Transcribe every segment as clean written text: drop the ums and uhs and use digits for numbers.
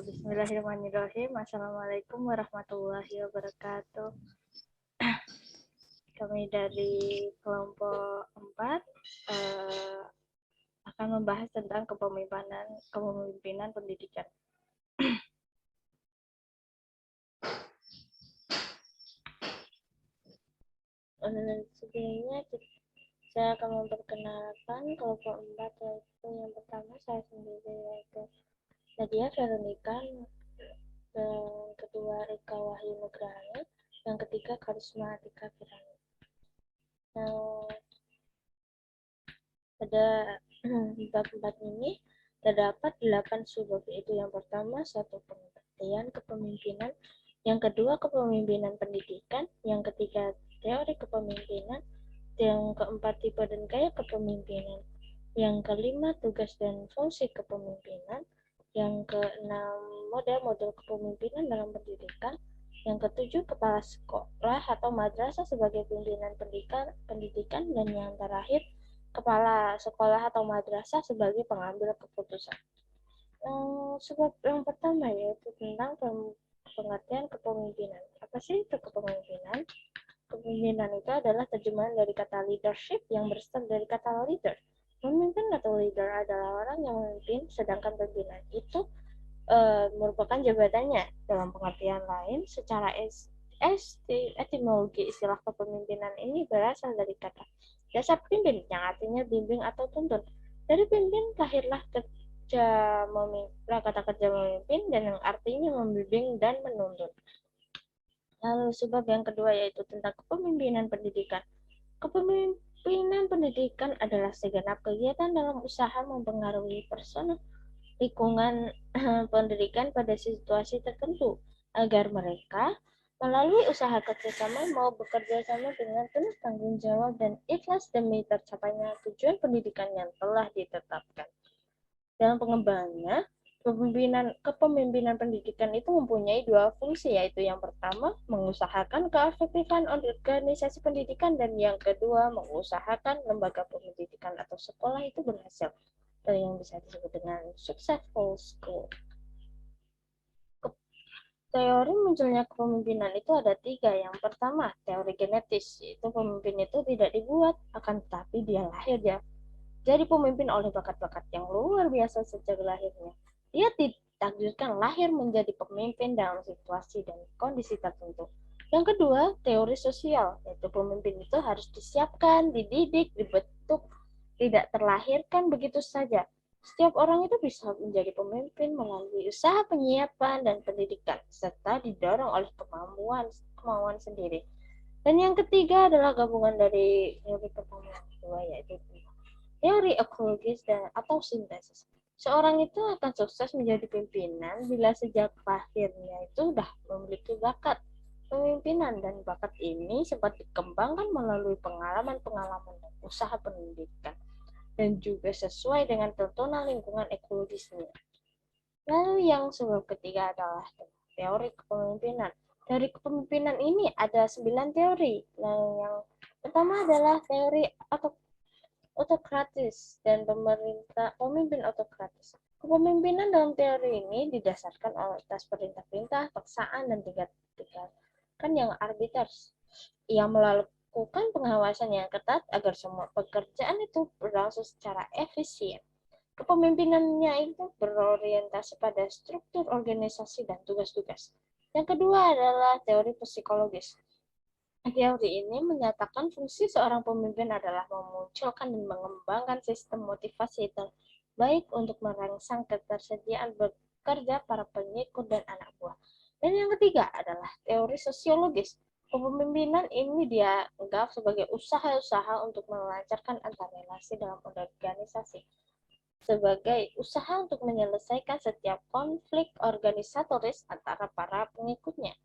Bismillahirrahmanirrahim. Assalamualaikum warahmatullahi wabarakatuh. Kami dari kelompok 4 akan membahas tentang kepemimpinan pendidikan. Sebelumnya saya akan memperkenalkan kelompok 4, yaitu yang pertama saya sendiri, yaitu Nadia Veronica, yang kedua Eka Wahyu Nugrahani, yang ketiga Karisma Atika Kirani. Pada bab 4 ini terdapat 8 subbab, yaitu yang pertama satu pengertian kepemimpinan, yang kedua kepemimpinan pendidikan, yang ketiga teori kepemimpinan, yang keempat tipe dan gaya kepemimpinan, yang kelima tugas dan fungsi kepemimpinan, yang keenam model-model kepemimpinan dalam pendidikan, yang ketujuh kepala sekolah atau madrasah sebagai pimpinan pendidikan, dan yang terakhir kepala sekolah atau madrasah sebagai pengambil keputusan. Sebab yang pertama yaitu tentang pengertian kepemimpinan. Apa sih itu kepemimpinan? Kepemimpinan itu adalah terjemahan dari kata leadership yang berasal dari kata leader. Pemimpin atau leader adalah orang yang memimpin, sedangkan pimpinan itu merupakan jabatannya. Dalam pengertian lain, secara etimologi istilah kepemimpinan ini berasal dari kata dasar pimpin yang artinya bimbing atau tuntun. Dari pimpin lahirlah kata kerja memimpin dan yang artinya membimbing dan menuntun. Lalu sebab yang kedua yaitu tentang kepemimpinan pendidikan. Kepemimpinan pendidikan adalah segenap kegiatan dalam usaha mempengaruhi personal lingkungan pendidikan pada situasi tertentu agar mereka melalui usaha kerjasama mau bekerja sama dengan penuh tanggung jawab dan ikhlas demi tercapainya tujuan pendidikan yang telah ditetapkan. Dalam pengembangannya, kepemimpinan pendidikan itu mempunyai dua fungsi, yaitu yang pertama mengusahakan keefektifan organisasi pendidikan dan yang kedua mengusahakan lembaga pendidikan atau sekolah itu berhasil, yang bisa disebut dengan successful school. Teori munculnya kepemimpinan itu ada tiga. Yang pertama, teori genetis, yaitu pemimpin itu tidak dibuat, akan tetapi dia lahir ya. Jadi pemimpin oleh bakat-bakat yang luar biasa sejak lahirnya. Dia ditakdirkan lahir menjadi pemimpin dalam situasi dan kondisi tertentu. Yang kedua, teori sosial, yaitu pemimpin itu harus disiapkan, dididik, dibentuk, tidak terlahirkan begitu saja. Setiap orang itu bisa menjadi pemimpin melalui usaha penyiapan dan pendidikan, serta didorong oleh kemauan sendiri. Dan yang ketiga adalah gabungan dari teori pertama dan kedua, yaitu teori ekologis atau sintesis. Seorang itu akan sukses menjadi pimpinan bila sejak lahirnya itu sudah memiliki bakat pemimpinan, dan bakat ini sempat dikembangkan melalui pengalaman-pengalaman dan usaha pendidikan, dan juga sesuai dengan tuntunan lingkungan ekologisnya. Lalu yang sebab ketiga adalah teori kepemimpinan. Teori kepemimpinan ini ada 9 teori. Yang pertama adalah teori autokratis dan pemimpin autokratis. Kepemimpinan dalam teori ini didasarkan atas perintah-perintah, paksaan, dan tindakan yang arbiters. Ia melakukan pengawasan yang ketat agar semua pekerjaan itu berlangsung secara efisien. Kepemimpinannya itu berorientasi pada struktur organisasi dan tugas-tugas. Yang kedua adalah teori psikologis. Teori ini menyatakan fungsi seorang pemimpin adalah memunculkan dan mengembangkan sistem motivasi terbaik untuk merangsang ketersediaan bekerja para pengikut dan anak buah. Dan yang ketiga adalah teori sosiologis. Kepemimpinan ini dianggap sebagai usaha-usaha untuk melancarkan antar relasi dalam organisasi, sebagai usaha untuk menyelesaikan setiap konflik organisatoris antara para pengikutnya.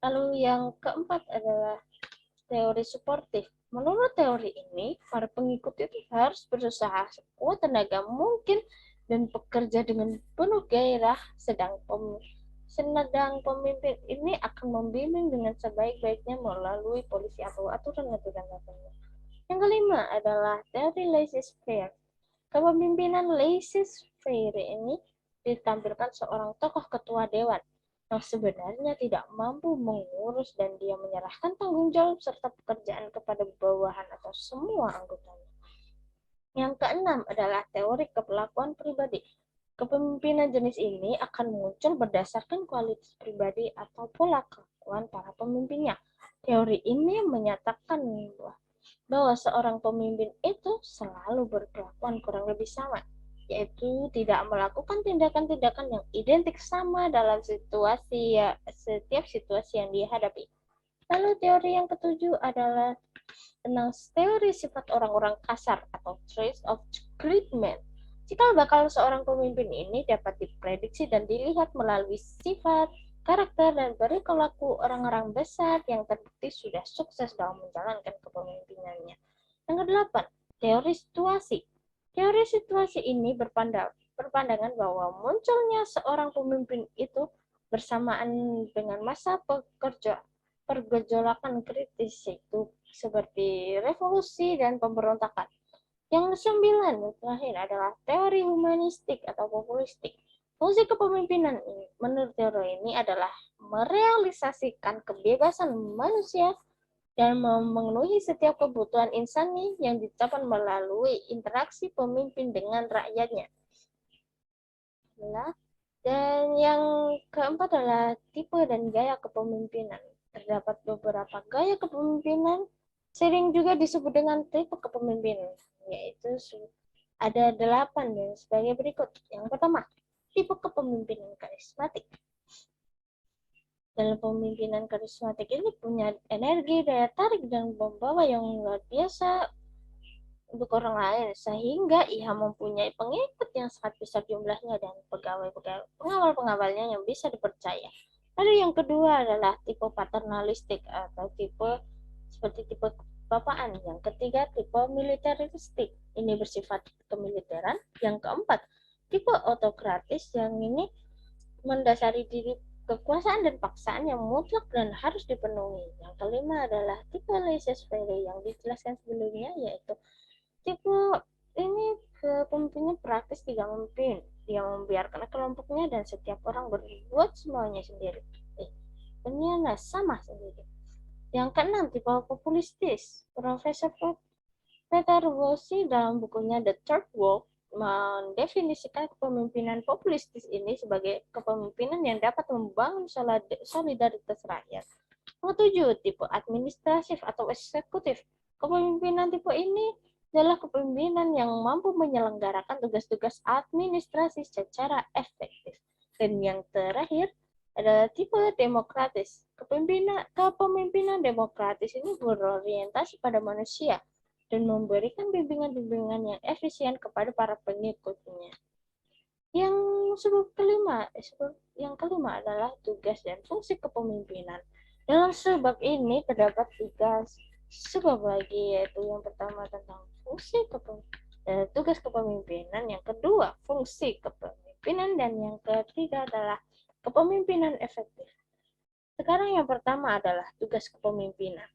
Lalu yang keempat adalah teori suportif. Menurut teori ini, para pengikut itu harus berusaha sekuat tenaga mungkin dan bekerja dengan penuh gairah, sedang pemimpin ini akan membimbing dengan sebaik-baiknya melalui polisi atau aturan-aturan tertentu. Yang kelima adalah teori laissez-faire. Kepemimpinan laissez-faire ini ditampilkan seorang tokoh ketua dewan yang sebenarnya tidak mampu mengurus dan dia menyerahkan tanggung jawab serta pekerjaan kepada bawahan atau semua anggotanya. Yang keenam adalah teori kepelakuan pribadi. Kepemimpinan jenis ini akan muncul berdasarkan kualitas pribadi atau pola kelakuan para pemimpinnya. Teori ini menyatakan bahwa seorang pemimpin itu selalu berkelakuan kurang lebih sama, yaitu tidak melakukan tindakan-tindakan yang identik sama dalam setiap situasi yang dihadapi. Lalu teori yang ketujuh adalah tentang teori sifat orang-orang kasar atau traits of great men. Cikal bakal seorang pemimpin ini dapat diprediksi dan dilihat melalui sifat, karakter, dan perilaku orang-orang besar yang terbukti sudah sukses dalam menjalankan kepemimpinannya. Yang kedelapan, teori situasi. Teori situasi ini berpandangan bahwa munculnya seorang pemimpin itu bersamaan dengan masa pergejolakan kritis itu seperti revolusi dan pemberontakan. Yang kesembilan terakhir adalah teori humanistik atau populistik. Fungsi kepemimpinan ini, menurut teori ini adalah merealisasikan kebebasan manusia dan memenuhi setiap kebutuhan insani yang dicapai melalui interaksi pemimpin dengan rakyatnya. Dan yang keempat adalah tipe dan gaya kepemimpinan. Terdapat beberapa gaya kepemimpinan, sering juga disebut dengan tipe kepemimpinan, yaitu ada 8 dan sebagai berikut. Yang pertama, tipe kepemimpinan karismatik. Dalam pemimpinan karismatik ini punya energi, daya tarik, dan membawa yang luar biasa untuk orang lain, sehingga ia mempunyai pengikut yang sangat besar jumlahnya dan pengawal-pengawalnya yang bisa dipercaya. Lalu yang kedua adalah tipe paternalistik atau seperti tipe kepapaan. Yang ketiga, tipe militeristik. Ini bersifat kemiliteran. Yang keempat, tipe autokratis yang ini mendasari diri kekuasaan dan paksaan yang mutlak dan harus dipenuhi. Yang kelima adalah tipe laissez-faire yang dijelaskan sebelumnya, yaitu tipe ini kepemimpinannya praktis tidak memimpin. Dia membiarkan kelompoknya dan setiap orang berbuat semuanya sendiri. Ini sama sendiri. Yang keenam, tipe populistis. Profesor Peter Rossi dalam bukunya The Third World mendefinisikan kepemimpinan populistis ini sebagai kepemimpinan yang dapat membangun solidaritas rakyat. Yang ketujuh, tipe administratif atau eksekutif. Kepemimpinan tipe ini adalah kepemimpinan yang mampu menyelenggarakan tugas-tugas administrasi secara efektif. Dan yang terakhir adalah tipe demokratis. Kepemimpinan demokratis ini berorientasi pada manusia dan memberikan bimbingan-bimbingan yang efisien kepada para pengikutnya. Yang kelima adalah tugas dan fungsi kepemimpinan. Dalam sebab ini terdapat 3 sebab lagi, yaitu yang pertama tentang tugas kepemimpinan, yang kedua fungsi kepemimpinan, dan yang ketiga adalah kepemimpinan efektif. Sekarang yang pertama adalah tugas kepemimpinan.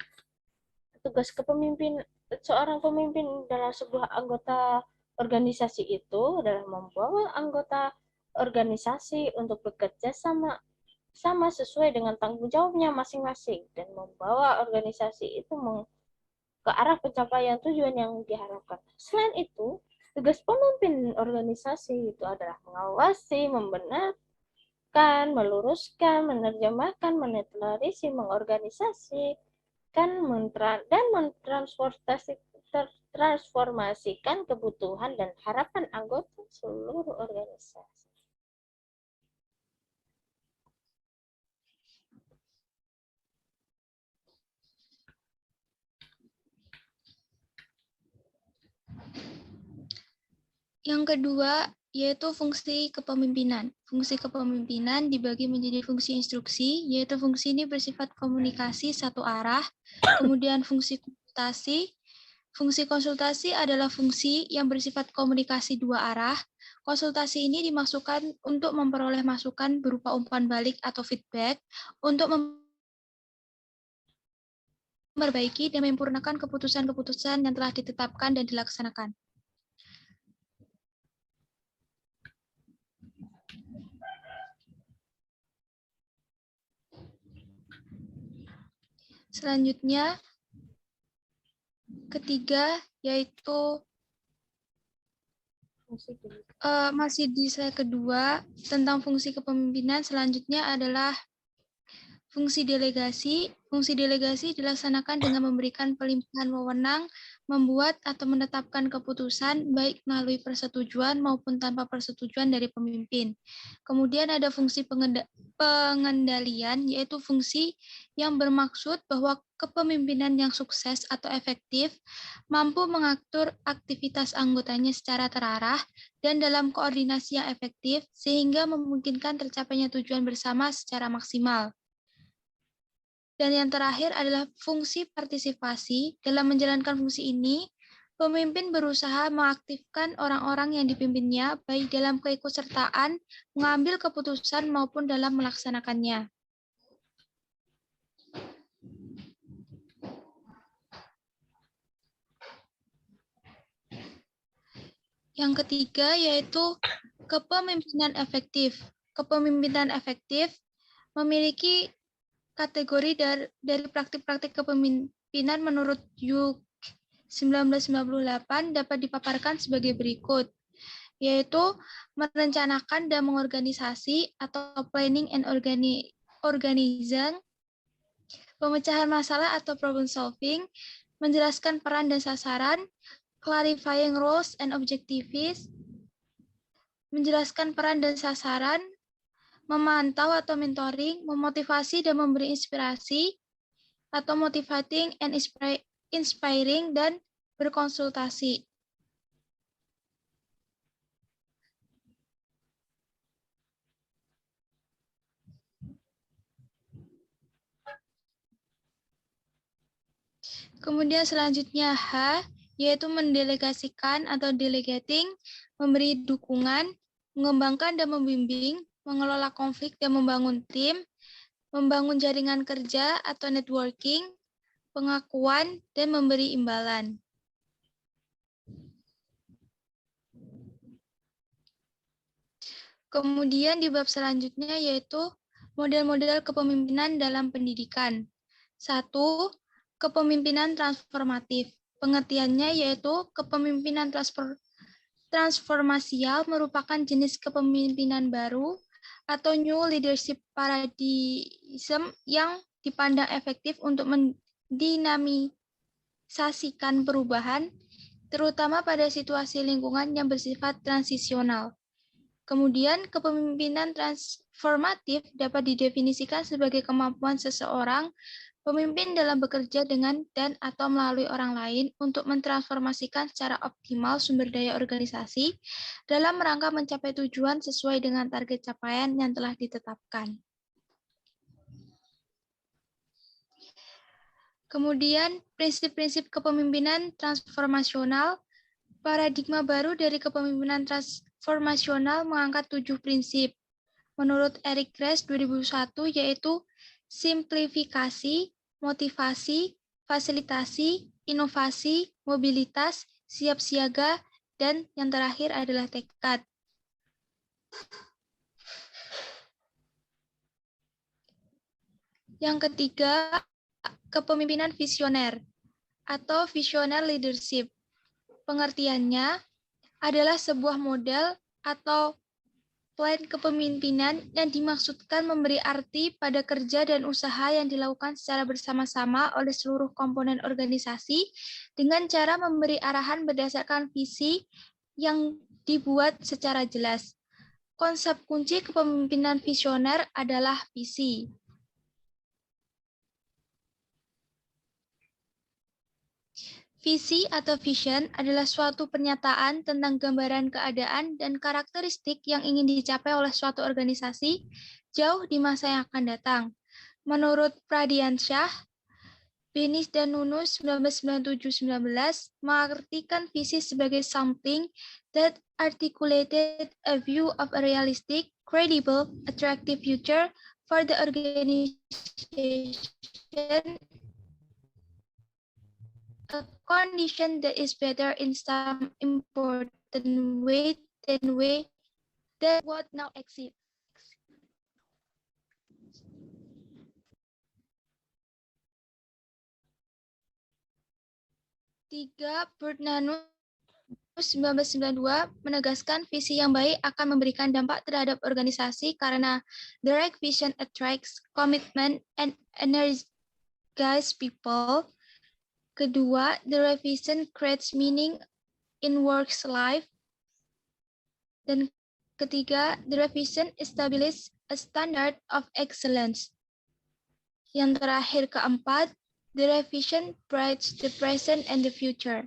Tugas kepemimpinan seorang pemimpin dalam sebuah anggota organisasi itu adalah membawa anggota organisasi untuk bekerja sama sesuai dengan tanggung jawabnya masing-masing dan membawa organisasi itu ke arah pencapaian tujuan yang diharapkan. Selain itu, tugas pemimpin organisasi itu adalah mengawasi, membenarkan, meluruskan, menerjemahkan, menetralisir, mengorganisasikan, dan mentransformasikan kebutuhan dan harapan anggota seluruh organisasi. Yang kedua, yaitu fungsi kepemimpinan. Fungsi kepemimpinan dibagi menjadi fungsi instruksi, yaitu fungsi ini bersifat komunikasi satu arah. Kemudian fungsi konsultasi. Fungsi konsultasi adalah fungsi yang bersifat komunikasi dua arah. Konsultasi ini dimaksudkan untuk memperoleh masukan berupa umpan balik atau feedback untuk memperbaiki dan menyempurnakan keputusan-keputusan yang telah ditetapkan dan dilaksanakan. Selanjutnya, ketiga, yaitu masih di slide kedua tentang fungsi kepemimpinan. Selanjutnya adalah fungsi delegasi. Fungsi delegasi dilaksanakan dengan memberikan pelimpahan wewenang, membuat atau menetapkan keputusan baik melalui persetujuan maupun tanpa persetujuan dari pemimpin. Kemudian ada fungsi pengendalian, yaitu fungsi yang bermaksud bahwa kepemimpinan yang sukses atau efektif mampu mengatur aktivitas anggotanya secara terarah dan dalam koordinasi yang efektif sehingga memungkinkan tercapainya tujuan bersama secara maksimal. Dan yang terakhir adalah fungsi partisipasi. Dalam menjalankan fungsi ini, pemimpin berusaha mengaktifkan orang-orang yang dipimpinnya, baik dalam keikutsertaan, mengambil keputusan, maupun dalam melaksanakannya. Yang ketiga yaitu kepemimpinan efektif. Kepemimpinan efektif memiliki kategori dari praktik-praktik kepemimpinan menurut Yuk 1998 dapat dipaparkan sebagai berikut, yaitu merencanakan dan mengorganisasi atau planning and organizing, pemecahan masalah atau problem solving, menjelaskan peran dan sasaran, clarifying roles and objectives, menjelaskan peran dan sasaran, memantau atau mentoring, memotivasi dan memberi inspirasi, atau motivating and inspiring, dan berkonsultasi. Kemudian selanjutnya H, yaitu mendelegasikan atau delegating, memberi dukungan, mengembangkan dan membimbing, mengelola konflik dan membangun tim, membangun jaringan kerja atau networking, pengakuan, dan memberi imbalan. Kemudian di bab selanjutnya yaitu model-model kepemimpinan dalam pendidikan. 1. Kepemimpinan transformatif. Pengertiannya yaitu kepemimpinan transformasial merupakan jenis kepemimpinan baru atau new leadership paradigm yang dipandang efektif untuk mendinamisasikan perubahan, terutama pada situasi lingkungan yang bersifat transisional. Kemudian, kepemimpinan transformatif dapat didefinisikan sebagai kemampuan seseorang pemimpin dalam bekerja dengan dan atau melalui orang lain untuk mentransformasikan secara optimal sumber daya organisasi dalam rangka mencapai tujuan sesuai dengan target capaian yang telah ditetapkan. Kemudian, prinsip-prinsip kepemimpinan transformasional. Paradigma baru dari kepemimpinan transformasional mengangkat 7 prinsip. Menurut Eric Gress 2001, yaitu simplifikasi, motivasi, fasilitasi, inovasi, mobilitas, siap siaga, dan yang terakhir adalah tekad. Yang ketiga, kepemimpinan visioner atau visioner leadership. Pengertiannya adalah sebuah model atau plan kepemimpinan yang dimaksudkan memberi arti pada kerja dan usaha yang dilakukan secara bersama-sama oleh seluruh komponen organisasi dengan cara memberi arahan berdasarkan visi yang dibuat secara jelas. Konsep kunci kepemimpinan visioner adalah visi. Visi atau vision adalah suatu pernyataan tentang gambaran keadaan dan karakteristik yang ingin dicapai oleh suatu organisasi jauh di masa yang akan datang. Menurut Pradiansyah, Benis dan Nunus 1997-19 mengartikan visi sebagai something that articulated a view of a realistic, credible, attractive future for the organization, a condition that is better in some important way than what now exists. 3. Bernanus 1992 menegaskan visi yang baik akan memberikan dampak terhadap organisasi karena the right vision attracts commitment and energize people. Kedua, the right vision creates meaning in work's life. Dan ketiga, the right vision establishes a standard of excellence. Yang terakhir keempat, the right vision brights the present and the future.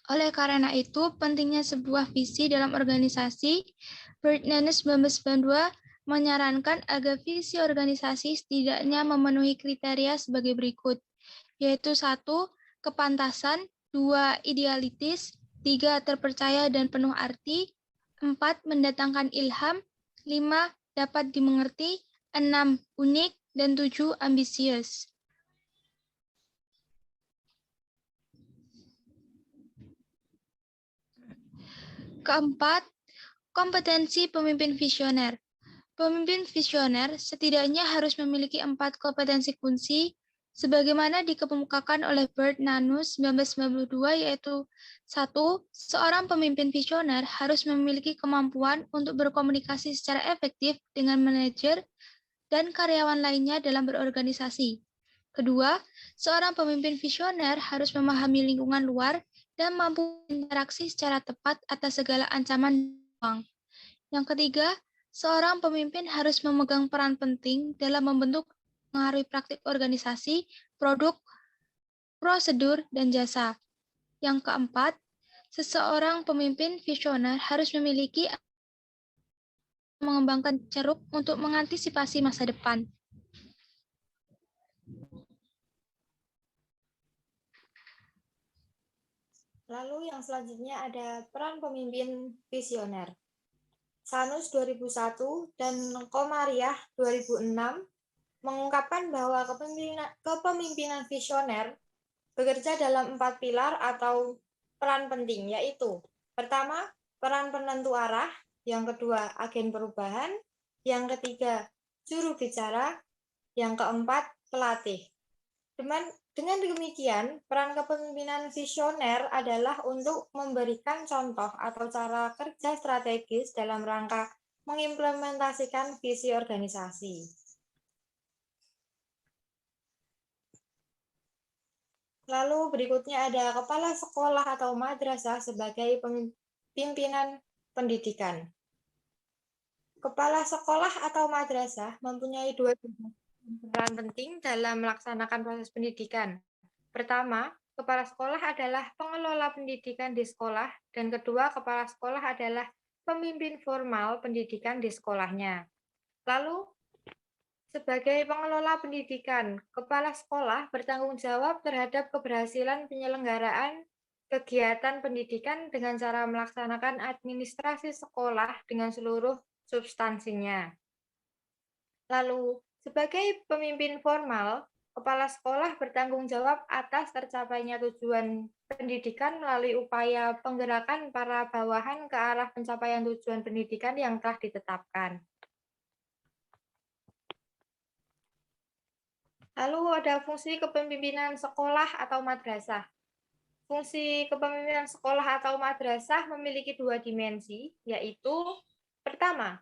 Oleh karena itu, pentingnya sebuah visi dalam organisasi, Bernanus 1992 menyarankan agar visi organisasi setidaknya memenuhi kriteria sebagai berikut, yaitu 1. Kepantasan, 2. Idealitis, 3. Terpercaya dan penuh arti, 4. Mendatangkan ilham, 5. Dapat dimengerti, 6. Unik, dan 7. Ambisius. Keempat, kompetensi pemimpin visioner. Pemimpin visioner setidaknya harus memiliki 4 kompetensi kunci sebagaimana dikemukakan oleh Bernanus 1992, yaitu 1. Seorang pemimpin visioner harus memiliki kemampuan untuk berkomunikasi secara efektif dengan manajer dan karyawan lainnya dalam berorganisasi. Kedua, seorang pemimpin visioner harus memahami lingkungan luar dan mampu berinteraksi secara tepat atas segala ancaman peluang. Yang ketiga, seorang pemimpin harus memegang peran penting dalam membentuk mengaruhi praktik organisasi, produk, prosedur, dan jasa. Yang keempat, seseorang pemimpin visioner harus memiliki mengembangkan ceruk untuk mengantisipasi masa depan. Lalu yang selanjutnya ada peran pemimpin visioner. Sanus 2001 dan Komariah 2006 mengungkapkan bahwa kepemimpinan visioner bekerja dalam 4 pilar atau peran penting, yaitu pertama, peran penentu arah, yang kedua, agen perubahan, yang ketiga, juru bicara, yang keempat, pelatih. Dengan demikian, peran kepemimpinan visioner adalah untuk memberikan contoh atau cara kerja strategis dalam rangka mengimplementasikan visi organisasi. Lalu berikutnya ada kepala sekolah atau madrasah sebagai pimpinan pendidikan. Kepala sekolah atau madrasah mempunyai 2 peran penting dalam melaksanakan proses pendidikan. Pertama, kepala sekolah adalah pengelola pendidikan di sekolah, dan kedua, kepala sekolah adalah pemimpin formal pendidikan di sekolahnya. Lalu, sebagai pengelola pendidikan, kepala sekolah bertanggung jawab terhadap keberhasilan penyelenggaraan kegiatan pendidikan dengan cara melaksanakan administrasi sekolah dengan seluruh substansinya. Lalu, sebagai pemimpin formal, kepala sekolah bertanggung jawab atas tercapainya tujuan pendidikan melalui upaya penggerakan para bawahan ke arah pencapaian tujuan pendidikan yang telah ditetapkan. Lalu ada fungsi kepemimpinan sekolah atau madrasah. Fungsi kepemimpinan sekolah atau madrasah memiliki 2 dimensi, yaitu pertama,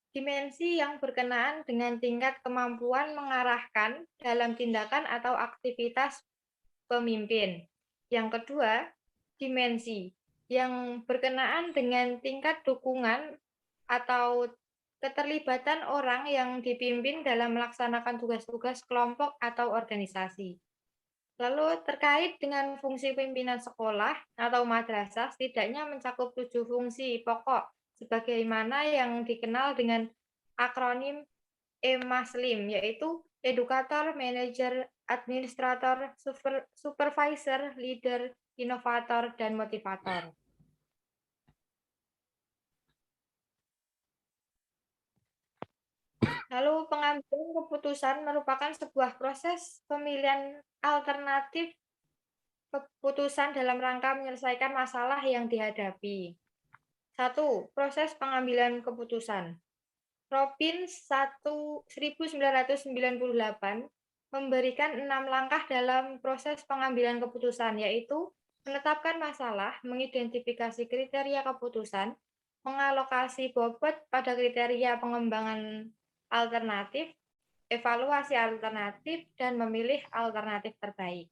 dimensi yang berkenaan dengan tingkat kemampuan mengarahkan dalam tindakan atau aktivitas pemimpin. Yang kedua, dimensi yang berkenaan dengan tingkat dukungan atau keterlibatan orang yang dipimpin dalam melaksanakan tugas-tugas kelompok atau organisasi. Lalu terkait dengan fungsi pimpinan sekolah atau madrasah setidaknya mencakup 7 fungsi pokok sebagaimana yang dikenal dengan akronim EMASLIM, yaitu edukator, manajer, administrator, supervisor, leader, inovator, dan motivator. Lalu pengambilan keputusan merupakan sebuah proses pemilihan alternatif keputusan dalam rangka menyelesaikan masalah yang dihadapi. 1. Proses pengambilan keputusan. Robbins 1998 memberikan 6 langkah dalam proses pengambilan keputusan, yaitu menetapkan masalah, mengidentifikasi kriteria keputusan, mengalokasi bobot pada kriteria pengembangan alternatif, evaluasi alternatif, dan memilih alternatif terbaik.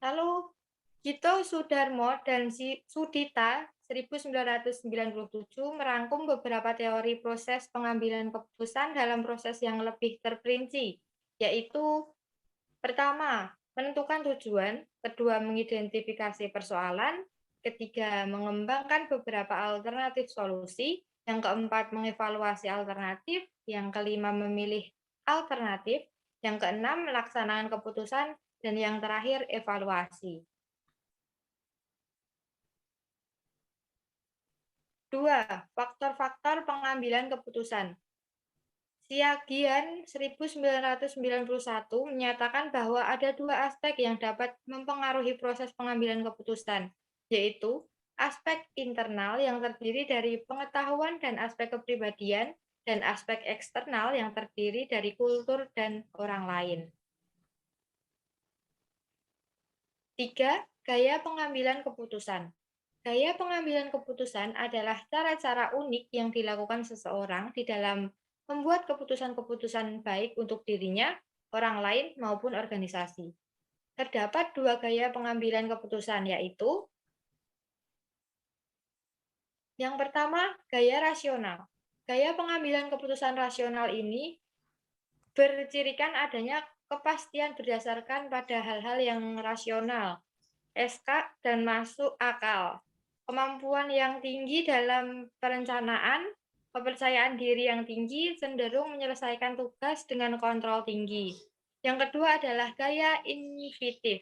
Lalu, Gito Sudarmo dan Sudita 1997 merangkum beberapa teori proses pengambilan keputusan dalam proses yang lebih terperinci, yaitu pertama, menentukan tujuan, kedua, mengidentifikasi persoalan, ketiga, mengembangkan beberapa alternatif solusi, yang keempat, mengevaluasi alternatif, yang kelima, memilih alternatif, yang keenam, melaksanakan keputusan, dan yang terakhir, evaluasi. 2. Faktor-faktor pengambilan keputusan. Siagian 1991 menyatakan bahwa ada dua aspek yang dapat mempengaruhi proses pengambilan keputusan, yaitu aspek internal yang terdiri dari pengetahuan dan aspek kepribadian, dan aspek eksternal yang terdiri dari kultur dan orang lain. 3. Gaya pengambilan keputusan. Gaya pengambilan keputusan adalah cara-cara unik yang dilakukan seseorang di dalam membuat keputusan-keputusan baik untuk dirinya, orang lain, maupun organisasi. Terdapat dua gaya pengambilan keputusan, yaitu yang pertama, gaya rasional. Gaya pengambilan keputusan rasional ini bercirikan adanya kepastian berdasarkan pada hal-hal yang rasional, SK, dan masuk akal. Kemampuan yang tinggi dalam perencanaan, kepercayaan diri yang tinggi, cenderung menyelesaikan tugas dengan kontrol tinggi. Yang kedua adalah gaya intuitif.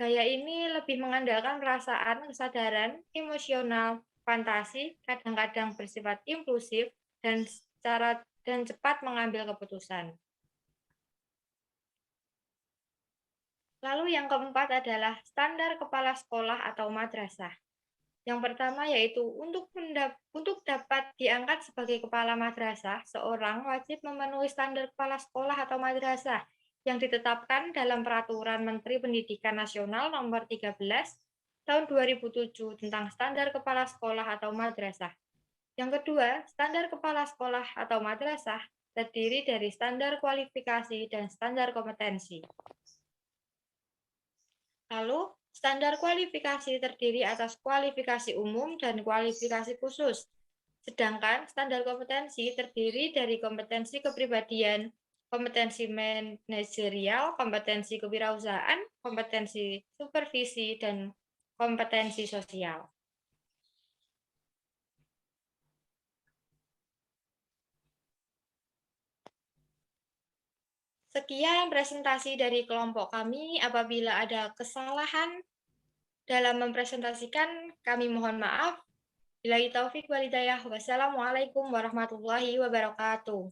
Gaya ini lebih mengandalkan perasaan, kesadaran, emosional, fantasi, kadang-kadang bersifat impulsif, dan cepat mengambil keputusan. Lalu yang keempat adalah standar kepala sekolah atau madrasah. Yang pertama yaitu untuk dapat diangkat sebagai kepala madrasah, seorang wajib memenuhi standar kepala sekolah atau madrasah yang ditetapkan dalam Peraturan Menteri Pendidikan Nasional Nomor 13 Tahun 2007 tentang standar kepala sekolah atau madrasah. Yang kedua, standar kepala sekolah atau madrasah terdiri dari standar kualifikasi dan standar kompetensi. Lalu, standar kualifikasi terdiri atas kualifikasi umum dan kualifikasi khusus. Sedangkan standar kompetensi terdiri dari kompetensi kepribadian, kompetensi manajerial, kompetensi kewirausahaan, kompetensi supervisi, dan kompetensi sosial. Sekian presentasi dari kelompok kami. Apabila ada kesalahan dalam mempresentasikan, kami mohon maaf. Billahi taufik wal hidayah. Wassalamualaikum warahmatullahi wabarakatuh.